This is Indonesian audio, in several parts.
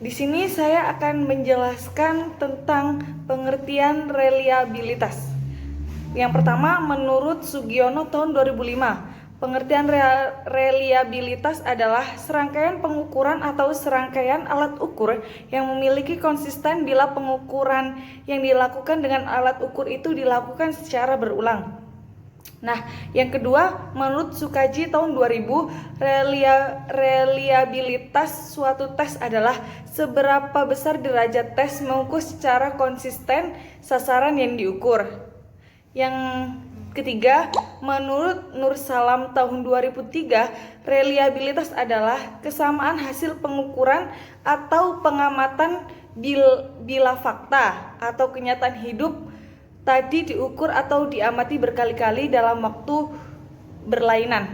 Di sini saya akan menjelaskan tentang pengertian reliabilitas. Yang pertama, menurut Sugiono tahun 2005, pengertian reliabilitas adalah serangkaian pengukuran atau serangkaian alat ukur yang memiliki konsisten bila pengukuran yang dilakukan dengan alat ukur itu dilakukan secara berulang. Nah, yang kedua, menurut Sukaji tahun 2000, reliabilitas suatu tes adalah seberapa besar derajat tes mengukur secara konsisten sasaran yang diukur. Yang ketiga, menurut Nur Salam tahun 2003, reliabilitas adalah kesamaan hasil pengukuran atau pengamatan bila fakta atau kenyataan hidup tadi diukur atau diamati berkali-kali dalam waktu berlainan.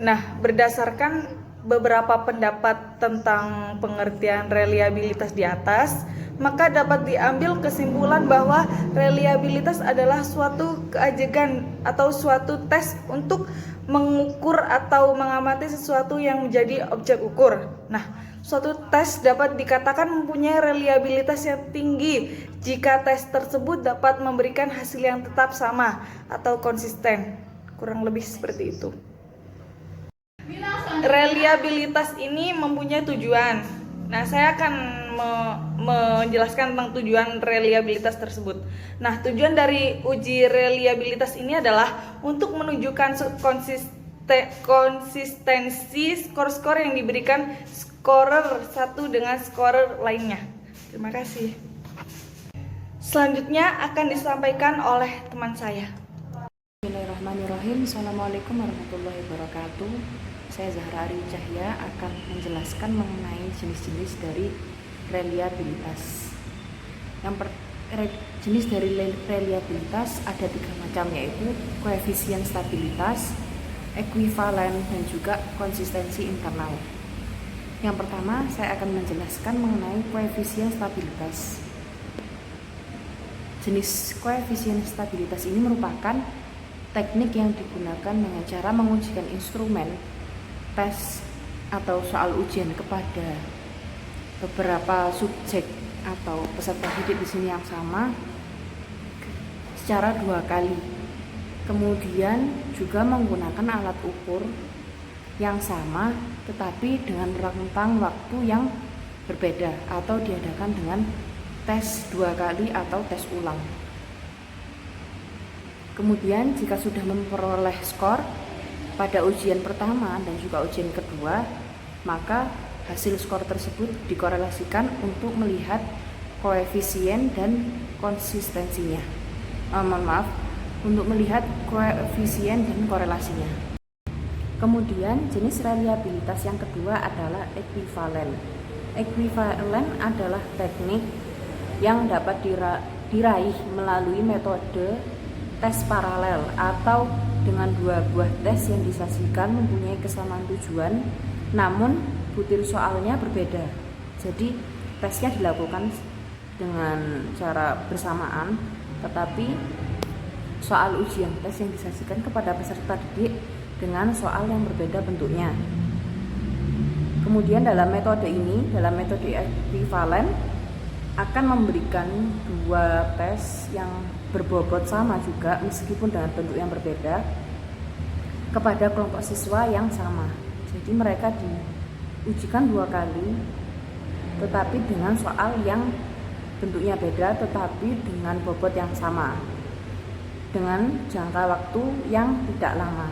Nah, berdasarkan beberapa pendapat tentang pengertian reliabilitas di atas, maka dapat diambil kesimpulan bahwa reliabilitas adalah suatu keajegan atau suatu tes untuk mengukur atau mengamati sesuatu yang menjadi objek ukur. Nah, suatu tes dapat dikatakan mempunyai reliabilitas yang tinggi jika tes tersebut dapat memberikan hasil yang tetap sama atau konsisten. Kurang lebih seperti itu. Reliabilitas ini mempunyai tujuan. Nah, saya akan menjelaskan tentang tujuan reliabilitas tersebut. Nah, tujuan dari uji reliabilitas ini adalah untuk menunjukkan konsistensi skor-skor yang diberikan scorer satu dengan scorer lainnya. Terima kasih. Selanjutnya akan disampaikan oleh teman saya. Bismillahirrahmanirrahim. Assalamualaikum warahmatullahi wabarakatuh. Saya Zahra Ari Cahya akan menjelaskan mengenai jenis-jenis dari reliabilitas. Jenis dari reliabilitas ada 3 macam, yaitu koefisien stabilitas, ekuivalen, dan juga konsistensi internal. Yang pertama, saya akan menjelaskan mengenai koefisien stabilitas. Jenis koefisien stabilitas ini merupakan teknik yang digunakan dengan cara mengujikan instrumen tes atau soal ujian kepada beberapa subjek atau peserta didik di sini yang sama secara 2 kali. Kemudian juga menggunakan alat ukur yang sama tetapi dengan rentang waktu yang berbeda atau diadakan dengan tes 2 kali atau tes ulang. Kemudian jika sudah memperoleh skor pada ujian pertama dan juga ujian kedua, maka hasil skor tersebut dikorelasikan untuk melihat koefisien dan konsistensinya. Untuk melihat koefisien dan korelasinya. Kemudian jenis reliabilitas yang kedua adalah ekuivalen. Ekuivalen adalah teknik yang dapat diraih melalui metode tes paralel atau dengan 2 buah tes yang disajikan mempunyai kesamaan tujuan, namun butir soalnya berbeda. Jadi tesnya dilakukan dengan cara bersamaan, tetapi soal ujian tes yang disajikan kepada peserta didik dengan soal yang berbeda bentuknya. Kemudian dalam metode ekuivalen akan memberikan 2 tes yang berbobot sama juga meskipun dengan bentuk yang berbeda kepada kelompok siswa yang sama. Jadi mereka diujikan 2 kali tetapi dengan soal yang bentuknya beda tetapi dengan bobot yang sama dengan jangka waktu yang tidak lama.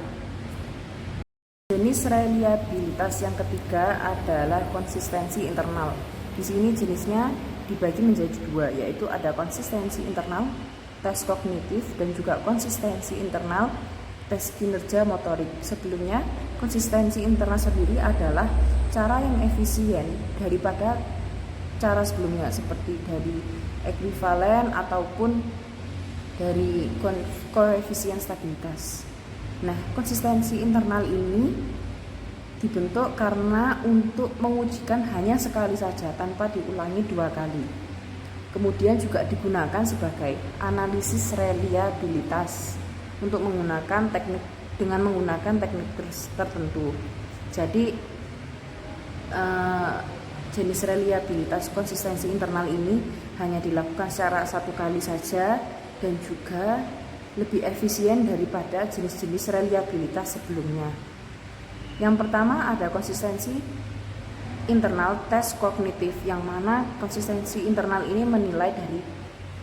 Jenis reliabilitas yang ketiga adalah konsistensi internal. Di sini jenisnya dibagi menjadi 2, yaitu ada konsistensi internal tes kognitif dan juga konsistensi internal tes kinerja motorik. Sebelumnya, konsistensi internal sendiri adalah cara yang efisien daripada cara sebelumnya seperti dari ekuivalen ataupun dari koefisien stabilitas. Nah, konsistensi internal ini dibentuk karena untuk mengujikan hanya sekali saja tanpa diulangi 2 kali. Kemudian juga digunakan sebagai analisis reliabilitas untuk menggunakan teknik tertentu. Jadi jenis reliabilitas konsistensi internal ini hanya dilakukan secara satu kali saja dan juga lebih efisien daripada jenis-jenis reliabilitas sebelumnya. Yang pertama ada konsistensi internal tes kognitif, yang mana konsistensi internal ini menilai dari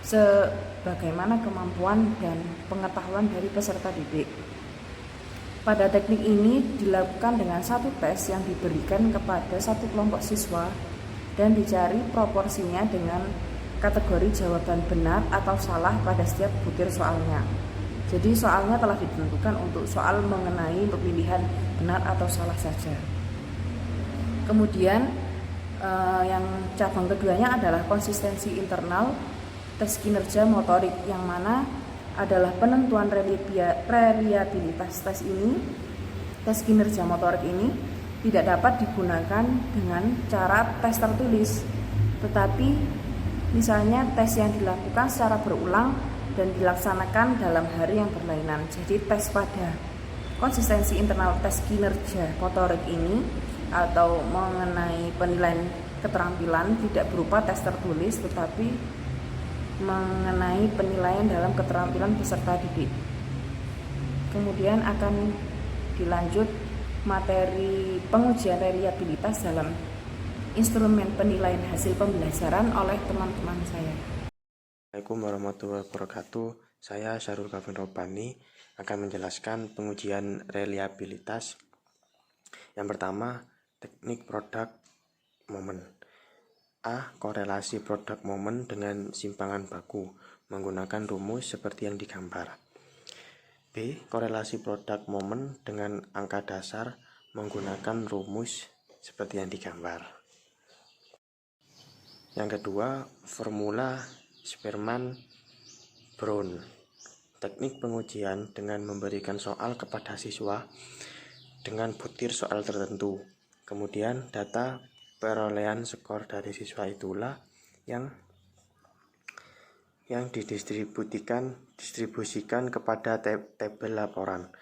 sebagaimana kemampuan dan pengetahuan dari peserta didik. Pada teknik ini dilakukan dengan satu tes yang diberikan kepada satu kelompok siswa dan dicari proporsinya dengan kategori jawaban benar atau salah pada setiap butir soalnya. Jadi soalnya telah ditentukan untuk soal mengenai pemilihan benar atau salah saja. Kemudian yang cabang keduanya adalah konsistensi internal tes kinerja motorik, yang mana adalah penentuan reliabilitas tes kinerja motorik ini tidak dapat digunakan dengan cara tes tertulis, tetapi misalnya tes yang dilakukan secara berulang dan dilaksanakan dalam hari yang berlainan. Jadi tes pada konsistensi internal tes kinerja motorik ini atau mengenai penilaian keterampilan tidak berupa tes tertulis, tetapi mengenai penilaian dalam keterampilan peserta didik. Kemudian akan dilanjut materi pengujian reliabilitas dalam instrumen penilaian hasil pembelajaran oleh teman-teman saya. Assalamualaikum warahmatullahi wabarakatuh. Saya Syarul Kavin Robani akan menjelaskan pengujian reliabilitas. Yang pertama, teknik produk momen. A. Korelasi produk momen dengan simpangan baku menggunakan rumus seperti yang digambar. B. Korelasi produk momen dengan angka dasar menggunakan rumus seperti yang digambar. Yang kedua, formula Spearman-Brown. Teknik pengujian dengan memberikan soal kepada siswa dengan butir soal tertentu. Kemudian data perolehan skor dari siswa itulah yang didistribusikan kepada tabel laporan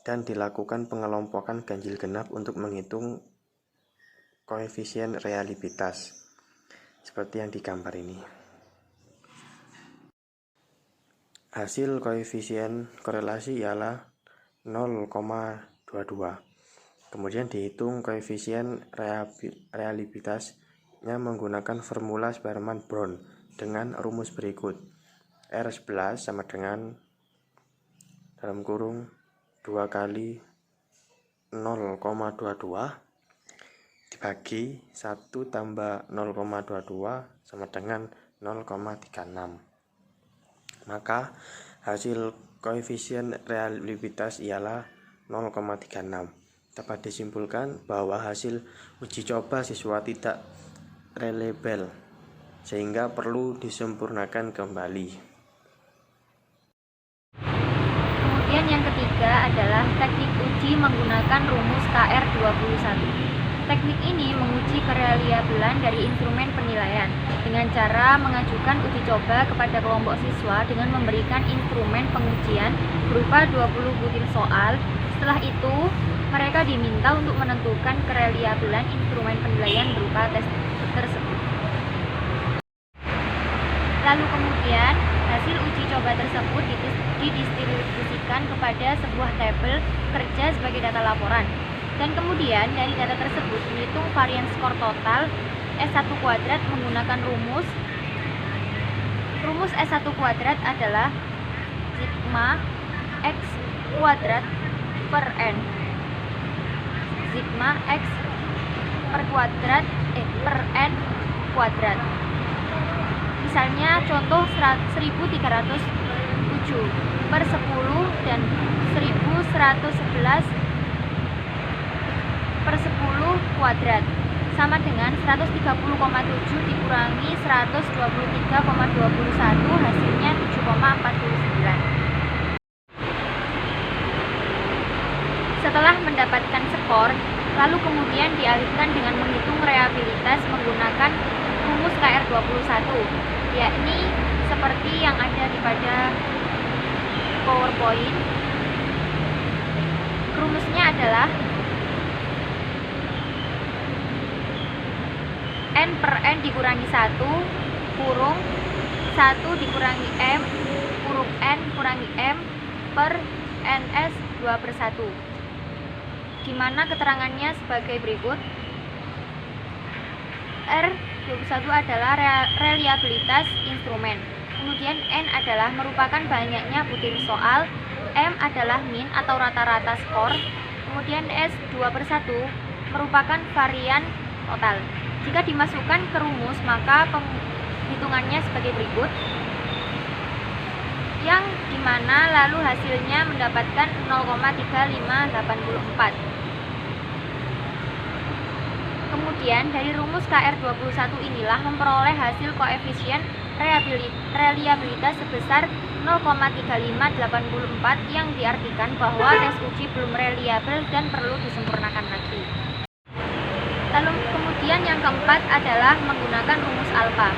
dan dilakukan pengelompokan ganjil genap untuk menghitung koefisien reliabilitas seperti yang digambar ini. Hasil koefisien korelasi ialah 0,22. Kemudian dihitung koefisien reliabilitasnya menggunakan formula Spearman-Brown dengan rumus berikut. R11 sama dengan dalam kurung 2 kali 0,22 dibagi 1 tambah 0,22 sama dengan 0,36. Maka hasil koefisien reliabilitas ialah 0,36. Dapat disimpulkan bahwa hasil uji coba siswa tidak reliable sehingga perlu disempurnakan kembali. Kemudian yang ketiga adalah teknik uji menggunakan rumus KR21. Teknik ini menguji kereliabelan dari instrumen penilaian dengan cara mengajukan uji coba kepada kelompok siswa dengan memberikan instrumen pengujian berupa 20 butir soal. Setelah itu, mereka diminta untuk menentukan kereliabelan instrumen penilaian berupa tes tersebut. Lalu kemudian, hasil uji coba tersebut didistribusikan kepada sebuah tabel kerja sebagai data laporan. Dan kemudian dari data tersebut menghitung varian skor total S1 kuadrat menggunakan rumus S1 kuadrat adalah sigma X kuadrat per N. Sigma X per N kuadrat. Misalnya contoh 1307 per 10 dan 1111 per 10 kuadrat sama dengan 130,7 dikurangi 123,21 hasilnya 7,49. Setelah mendapatkan skor, lalu kemudian dialihkan dengan menghitung reliabilitas menggunakan rumus KR21, yakni seperti yang ada di pada PowerPoint. Rumusnya adalah N per N dikurangi 1 kurung 1 dikurangi M kurung N kurangi M per NS 2/1. Dimana keterangannya sebagai berikut. R21 adalah reliabilitas instrumen. Kemudian N adalah merupakan banyaknya butir soal, M adalah min atau rata-rata skor, kemudian S 2/1 merupakan varian total. Jika dimasukkan ke rumus, maka penghitungannya sebagai berikut, yang dimana lalu hasilnya mendapatkan 0,3584. Kemudian dari rumus KR21 inilah memperoleh hasil koefisien reliabilitas sebesar 0,3584 yang diartikan bahwa tes uji belum reliabel dan perlu disempurnakan lagi. Lalu kemudian yang keempat adalah menggunakan rumus alfa.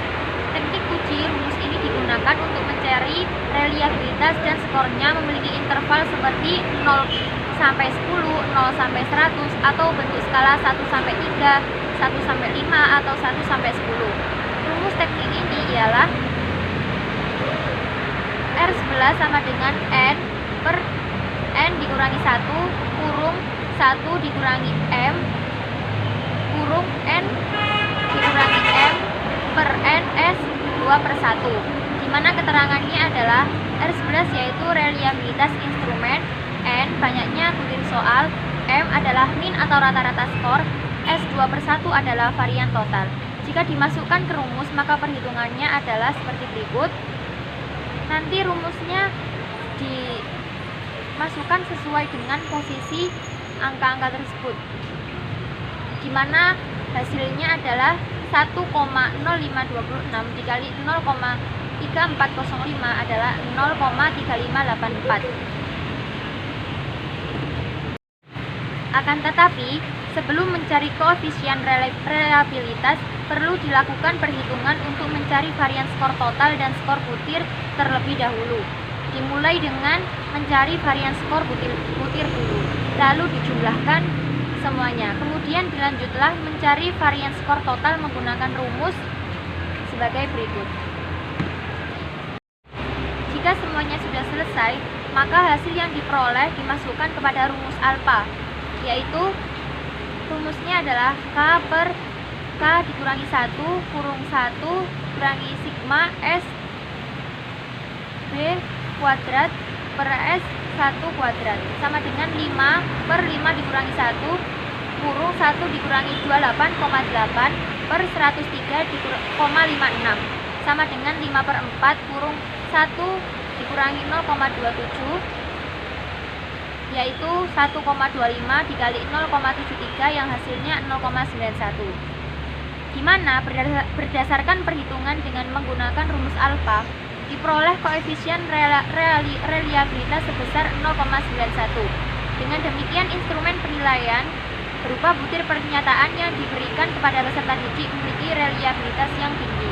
Teknik uji rumus ini digunakan untuk mencari reliabilitas dan skornya memiliki interval seperti 0 sampai 10, 0 sampai 100 atau bentuk skala 1 sampai 3, 1 sampai 5 atau 1 sampai 10. Rumus teknik ini ialah R11 sama dengan N per N dikurangi 1 kurung 1 dikurangi M kurung N dikurangi M per NS 2/1, dimana keterangannya adalah R11 yaitu reliabilitas instrumen, N banyaknya butir soal, M adalah min atau rata-rata skor, S 2/1 adalah varian total. Jika dimasukkan ke rumus, maka perhitungannya adalah seperti berikut. Nanti rumusnya dimasukkan sesuai dengan posisi angka-angka tersebut, dimana hasilnya adalah 1,0526 dikali 0,3405 adalah 0,3584. Akan tetapi, sebelum mencari koefisien reliabilitas, perlu dilakukan perhitungan untuk mencari varian skor total dan skor butir terlebih dahulu. Dimulai dengan mencari varian skor butir dulu, lalu dijumlahkan semuanya. Kemudian dilanjutlah mencari varian skor total menggunakan rumus sebagai berikut. Jika semuanya sudah selesai, maka hasil yang diperoleh dimasukkan kepada rumus alfa, yaitu rumusnya adalah K per K dikurangi 1 kurung 1 kurangi sigma S B kuadrat per S 1 kuadrat sama dengan 5 per 5 dikurangi 1 kurung 1 dikurangi 28,8 per 103,56 sama dengan 5 per 4 kurung 1 dikurangi 0,27 yaitu 1,25 dikali 0,73 yang hasilnya 0,91, dimana berdasarkan perhitungan dengan menggunakan rumus alfa diperoleh koefisien reliabilitas sebesar 0,91. Dengan demikian instrumen penilaian berupa butir pernyataan yang diberikan kepada peserta didik memiliki reliabilitas yang tinggi.